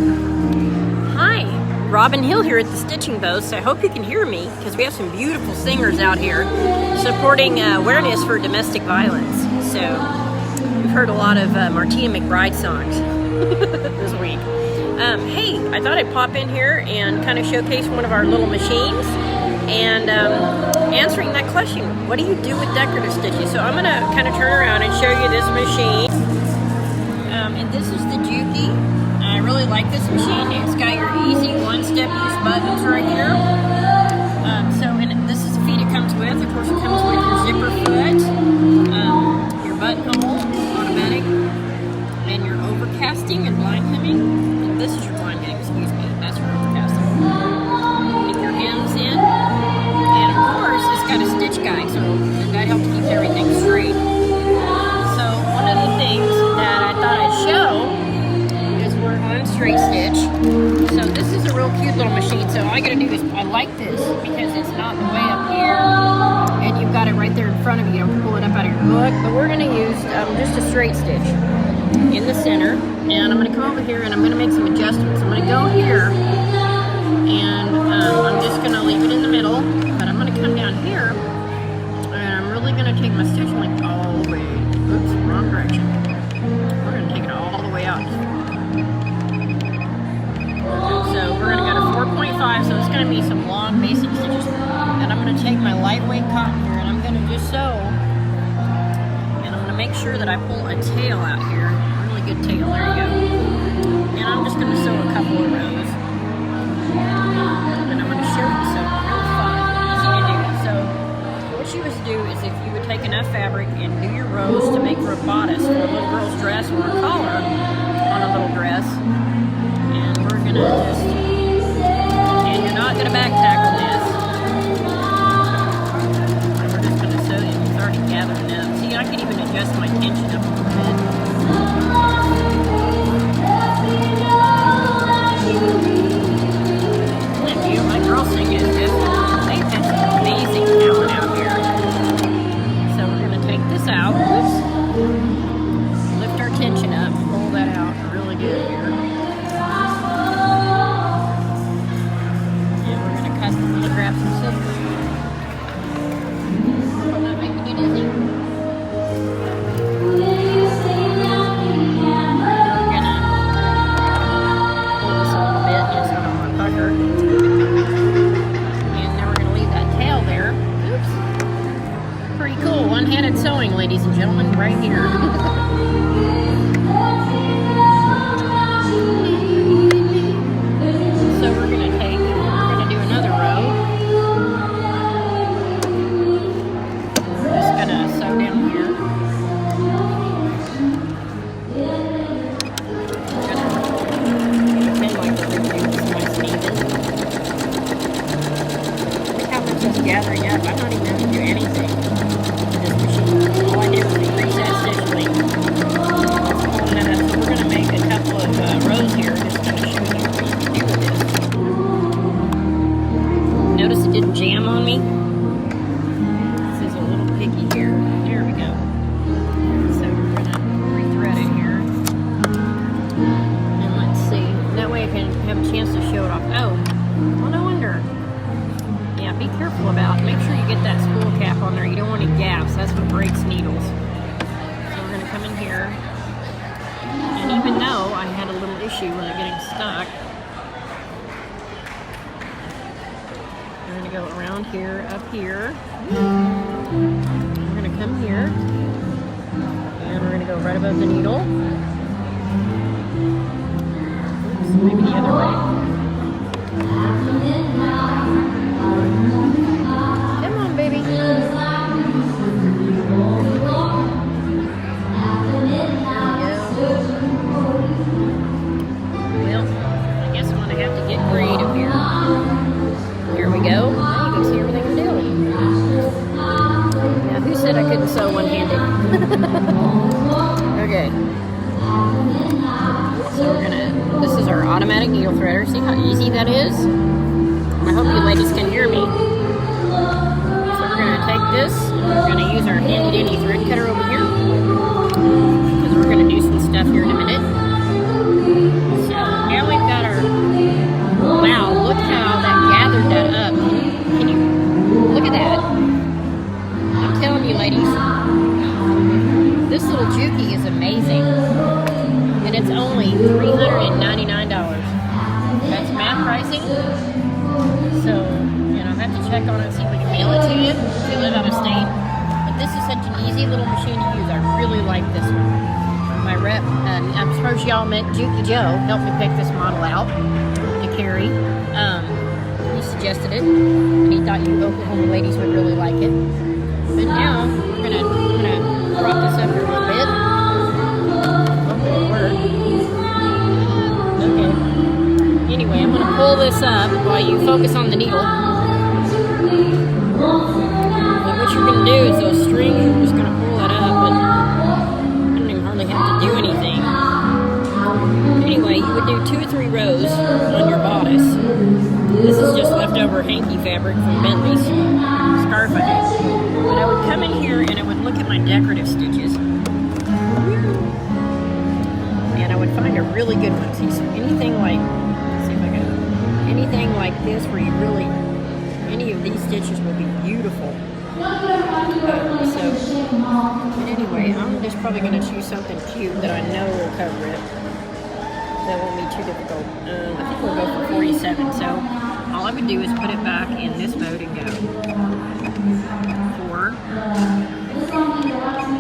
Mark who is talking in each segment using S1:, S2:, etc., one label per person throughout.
S1: Hi, Robin Hill here at the Stitching Post. I hope you can hear me because we have some beautiful singers out here supporting awareness for domestic violence. So we've heard a lot of Martina McBride songs this week. Hey, I thought I'd pop in here and kind of showcase one of our little machines and answering that question, what do you do with decorative stitches? So I'm going to kind of turn around and show you this machine. And this is the Juki. I really like this machine. It's got your easy one-step use buttons right here. And this is the feet it comes with. Of course, it comes with your zipper foot, your buttonhole, automatic, and your overcasting and blind hemming. This is your blind hemming, excuse me. That's your overcasting. Keep your hems in. And of course, it's got a stitch guide, so that helps keep everything straight. So one of the things that I thought I'd show is we're on straight stitch. So this is a real cute little machine. So all I gotta do is, I like this because it's not the way up here. And you've got it right there in front of you. You don't pull it up out of your book. But we're gonna use just a straight stitch in the center. And I'm gonna come over here and I'm gonna make some adjustments. I'm gonna go here and I'm just gonna leave it in the middle. But I'm gonna come down here and I'm really gonna take my stitch length all the way. Oops, wrong direction. We're gonna take it all the way out. So we're gonna go to 4.5, so it's gonna be some long basic stitches. And I'm gonna take my lightweight cotton here and I'm gonna just sew. And I'm gonna make sure that I pull a tail out here. A really good tail, there you go. And I'm just gonna sew a couple of rows. And I'm gonna show you something real fun, easy to do. So what you would do is if you would take enough fabric and do your rows to make for a bodice for a little girl's dress or a collar on a little dress. And we're gonna just, and you're not gonna back tackle this. And we're just gonna sew it, it's already gathering up. See, I can even adjust my tension up a little bit. And you, my girl singing is just, they've had some amazing talent out here. So we're gonna take this out, lift our tension up, pull that out really good here. Grab some scissors. I'm not making you dizzy. We're gonna pull this a little bit just so I don't want to pucker. And then we're gonna leave that tail there. Oops. Pretty cool. One-handed sewing, ladies and gentlemen, right here. So we're gonna do another row. Gathering up. I'm not even going to do anything with this machine. All I did was increase that stitch length. So we're going to make a couple of rows here, just kind of show you what you can do with this. Notice it didn't jam on me. This is a little picky here. There we go. So we're going to rethread it here. And let's see. That way I can have a chance to show it off. Oh, well, no wonder. Yeah, be careful about, make sure you get that spool cap on there. You don't want any gaps, that's what breaks needles. So we're going to come in here, and even though I had a little issue when they're getting stuck, we're going to go around here, up here. We're going to come here, and we're going to go right above the needle. Oops, maybe the other way. Come on, baby. There we go. Well, I guess I'm going to have to get creative here. Here we go. Now you can see everything I'm doing. Now, who said I couldn't sew one-handed? Okay. So we're going to, this is our automatic needle threader. See how easy that is? I hope you ladies can hear me. So we're going to take this, and we're going to use our handy-dandy thread cutter over here, because we're going to do some stuff here in a minute. So now we've got $199. That's math pricing. So, you know, I have to check on it and see if we can mail it to you if you live out of state. But this is such an easy little machine to use. I really like this one. My rep, I suppose y'all met Jukey Joe, helped me pick this model out to carry. He suggested it, and he thought you Oklahoma ladies would really like it. But now, we're gonna prop this up here a little bit. Hopefully it'll work. Okay. Anyway, I'm gonna pull this up while you focus on the needle. But what you're gonna do is those strings, you're just gonna pull that up, but I don't even hardly have to do anything. Anyway, you would do 2 or 3 rows on your bodice. This is just leftover hanky fabric from Bentley's scarf I had. But I would come in here and I would look at my decorative stitches. And I would find a really good one. See, anything like, let's see if I can, anything like this where you really, any of these stitches will be beautiful. But anyway, I'm just probably going to choose something cute that I know will cover it. That won't be too difficult. I think we'll go for 47. So all I would do is put it back in this mode and go 4,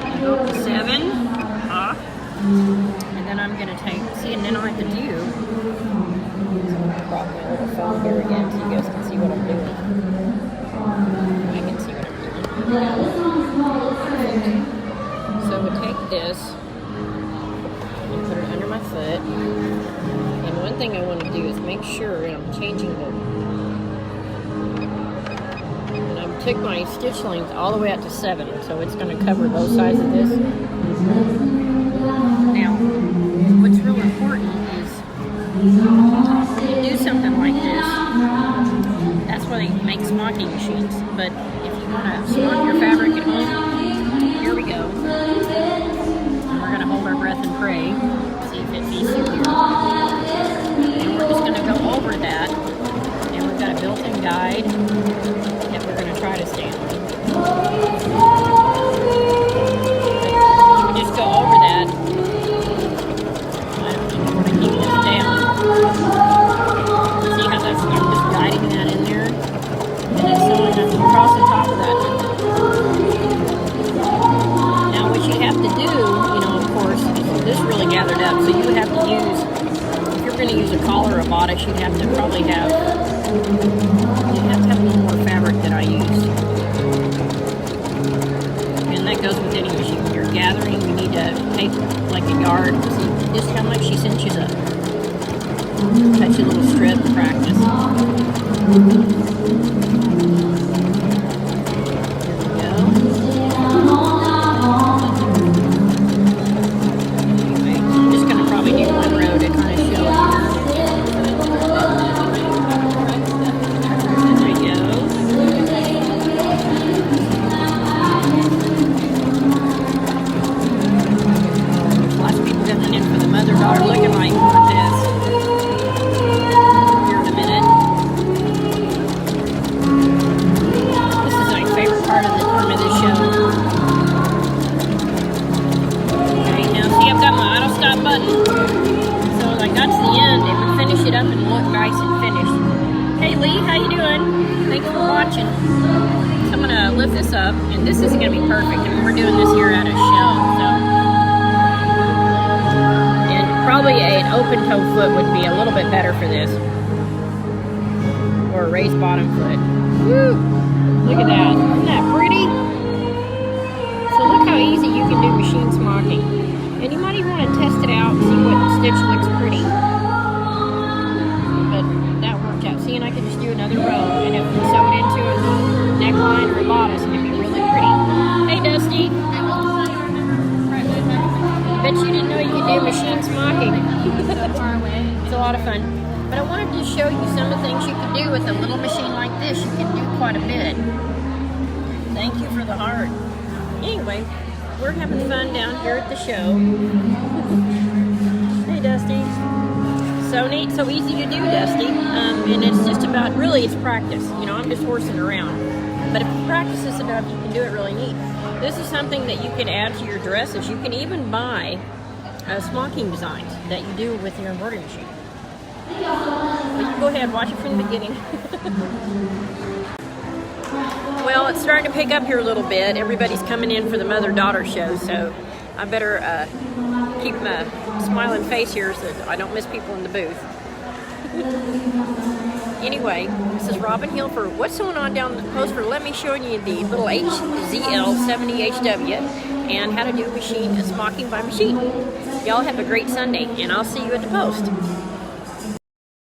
S1: and go up to 7, off, and then I'm going to take, see, and then all I have to do, so I'm going to prop my little phone here again so you guys can see what I'm doing. I can see what I'm doing. So we'll take this and put it under my foot. And one thing I want to do is make sure I'm changing the, and I took my stitch length all the way out to 7, so it's going to cover both sides of this. Now, what's real important is when you do something like this, that's why they make smocking machines. But if you want to smock your fabric at home, here we go. We're going to hold our breath and pray. See if it feeds through here. And we're just going to go over that. And we've got a built-in guide that we're going to try to stay on. We just go over that. I want to keep this down. See how that's, I'm just guiding that in there. And then sewing it across the top of that. Now what you have to do, you know, of course, this really gathered up, so you would have to use, if you're going to use a collar or a bodice, you'd have to probably have, you'd have to have a little more fabric than I used. And that goes with any machine. When you're gathering, you need to take like a yard. See just how much she cinches up. Cut you a little strip to practice. Up, and this isn't going to be perfect. I mean, we're doing this here at a show, so. And probably an open toe foot would be a little bit better for this, or a raised bottom foot. Woo! Look at that. Isn't that pretty? So look how easy you can do machine smocking. And you might even want to test it out and see what stitch looks pretty. But that worked out. See, and I could just do another row and it would sew it into a neckline or bodice and it'd be really pretty. Hey Dusty! Bet you didn't know you could do machine smocking. It's a lot of fun. But I wanted to show you some of the things you can do with a little machine like this. You can do quite a bit. Thank you for the heart. Anyway, we're having fun down here at the show. Hey Dusty. So neat, so easy to do, Dusty. And it's just about, really, it's practice. You know, I'm just horsing around. But if you practice this enough, you can do it really neat. This is something that you can add to your dresses. You can even buy smocking designs that you do with your embroidery machine. But you can go ahead, watch it from the beginning. Well, it's starting to pick up here a little bit. Everybody's coming in for the mother-daughter show, so I better keep my smiling face here so I don't miss people in the booth. Anyway, this is Robin Hill for What's Going On Down the Post for Let Me Show You the little HZL70HW and how to do smocking by machine. Y'all have a great Sunday, and I'll see you at the post.